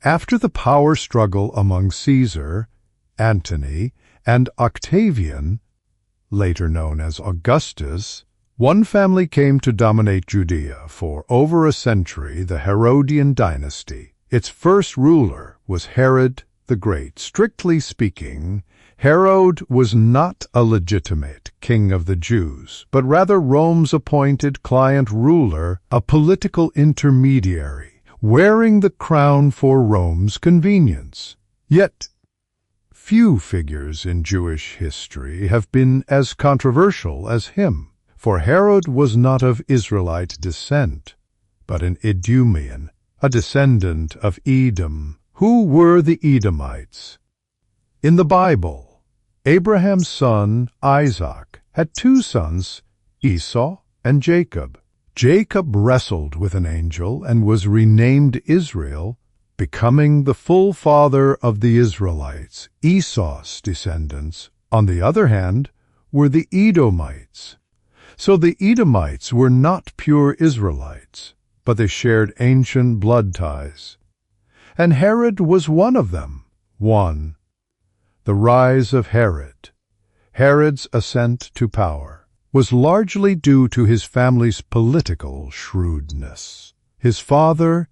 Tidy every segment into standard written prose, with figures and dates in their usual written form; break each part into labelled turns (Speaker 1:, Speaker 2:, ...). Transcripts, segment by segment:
Speaker 1: After the power struggle among Caesar, Antony, and Octavian, later known as Augustus, one family came to dominate Judea for over a century, the Herodian dynasty. Its first ruler was Herod the Great. Strictly speaking, Herod was not a legitimate king of the Jews, but rather Rome's appointed client ruler, a political intermediary, wearing the crown for Rome's convenience. Yet, few figures in Jewish history have been as controversial as him, for Herod was not of Israelite descent, but an Idumean, a descendant of Edom. Who were the Edomites? In the Bible, Abraham's son Isaac had two sons, Esau and Jacob. Jacob wrestled with an angel and was renamed Israel, becoming the full father of the Israelites. Esau's descendants, on the other hand, were the Edomites. So the Edomites were not pure Israelites, but they shared ancient blood ties. And Herod was one of them. 1. The rise of Herod. Herod's ascent to power was largely due to his family's political shrewdness. His father,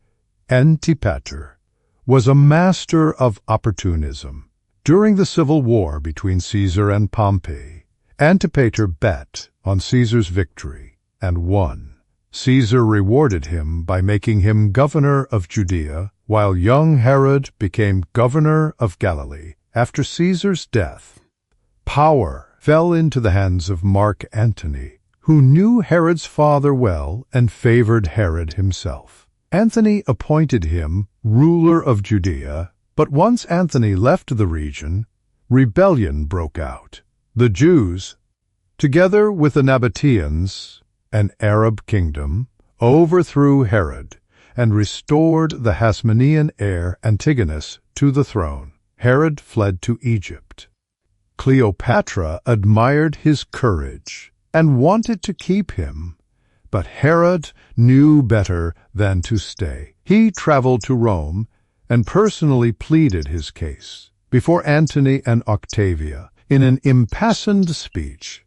Speaker 1: Antipater, was a master of opportunism. During the civil war between Caesar and Pompey, Antipater bet on Caesar's victory and won. Caesar rewarded him by making him governor of Judea, while young Herod became governor of Galilee. After Caesar's death, power fell into the hands of Mark Antony, who knew Herod's father well and favored Herod himself. Antony appointed him ruler of Judea, but once Antony left the region, rebellion broke out. The Jews, together with the Nabateans, an Arab kingdom, overthrew Herod and restored the Hasmonean heir Antigonus to the throne. Herod fled to Egypt. Cleopatra admired his courage and wanted to keep him, but Herod knew better than to stay. He traveled to Rome and personally pleaded his case before Antony and Octavia. In an impassioned speech,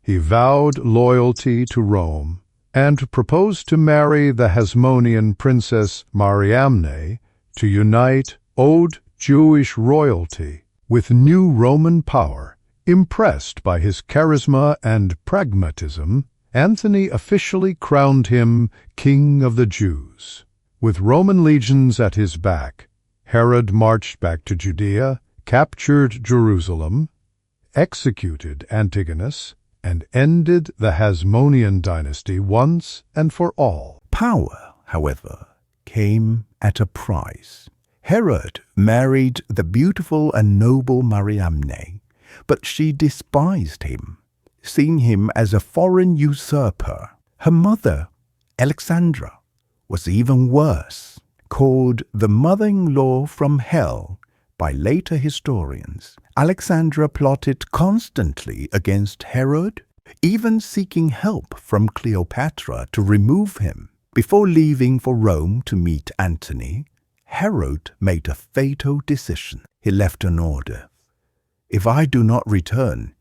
Speaker 1: he vowed loyalty to Rome and proposed to marry the Hasmonean princess Mariamne to unite old Jewish royalty with new Roman power. Impressed by his charisma and pragmatism, Antony officially crowned him King of the Jews. With Roman legions at his back, Herod marched back to Judea, captured Jerusalem, executed Antigonus, and ended the Hasmonean dynasty once and for all.
Speaker 2: Power, however, came at a price. Herod married the beautiful and noble Mariamne, but she despised him, seeing him as a foreign usurper. Her mother, Alexandra, was even worse, called the mother-in-law from hell by later historians. Alexandra plotted constantly against Herod, even seeking help from Cleopatra to remove him. Before leaving for Rome to meet Antony, Herod made a fatal decision. He left an order: "If I do not return,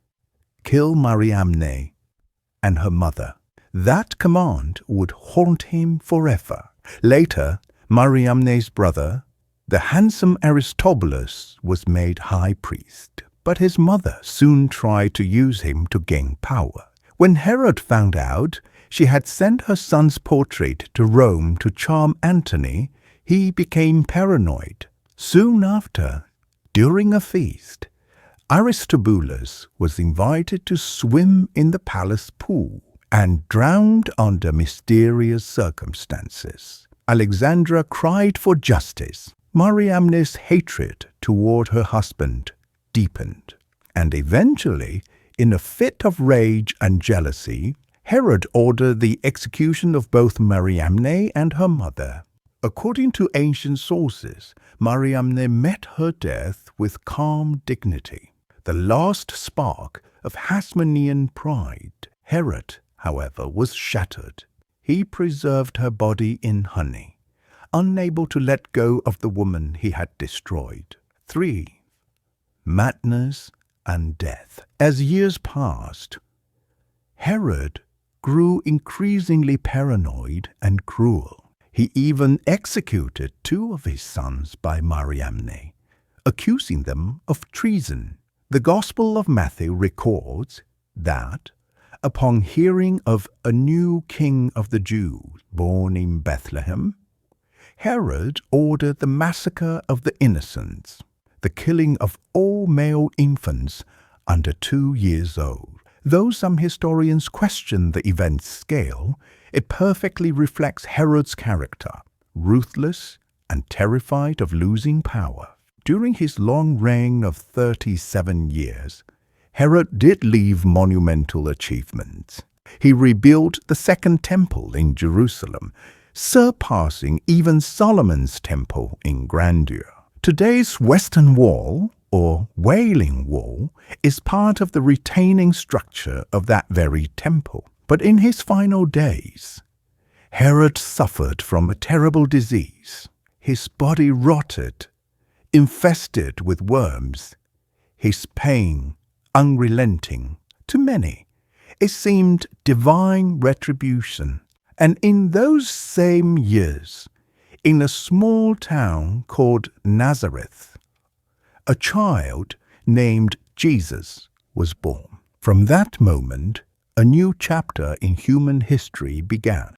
Speaker 2: kill Mariamne and her mother." That command would haunt him forever. Later, Mariamne's brother, the handsome Aristobulus, was made high priest, but his mother soon tried to use him to gain power. When Herod found out she had sent her son's portrait to Rome to charm Antony, he became paranoid. Soon after, during a feast, Aristobulus was invited to swim in the palace pool and drowned under mysterious circumstances. Alexandra cried for justice. Mariamne's hatred toward her husband deepened, and eventually, in a fit of rage and jealousy, Herod ordered the execution of both Mariamne and her mother. According to ancient sources, Mariamne met her death with calm dignity, the last spark of Hasmonean pride. Herod, however, was shattered. He preserved her body in honey, unable to let go of the woman he had destroyed. 3. Madness and death. As years passed, Herod grew increasingly paranoid and cruel. He even executed 2 of his sons by Mariamne, accusing them of treason. The Gospel of Matthew records that, upon hearing of a new king of the Jews born in Bethlehem, Herod ordered the massacre of the innocents, the killing of all male infants under 2 years old. Though some historians question the event's scale, it perfectly reflects Herod's character, ruthless and terrified of losing power. During his long reign of 37 years, Herod did leave monumental achievements. He rebuilt the Second Temple in Jerusalem, surpassing even Solomon's temple in grandeur. Today's Western Wall, or Wailing Wall, is part of the retaining structure of that very temple. But in his final days, Herod suffered from a terrible disease. His body rotted, infested with worms, his pain unrelenting. To many, it seemed divine retribution. And in those same years, in a small town called Nazareth, a child named Jesus was born. From that moment, a new chapter in human history began.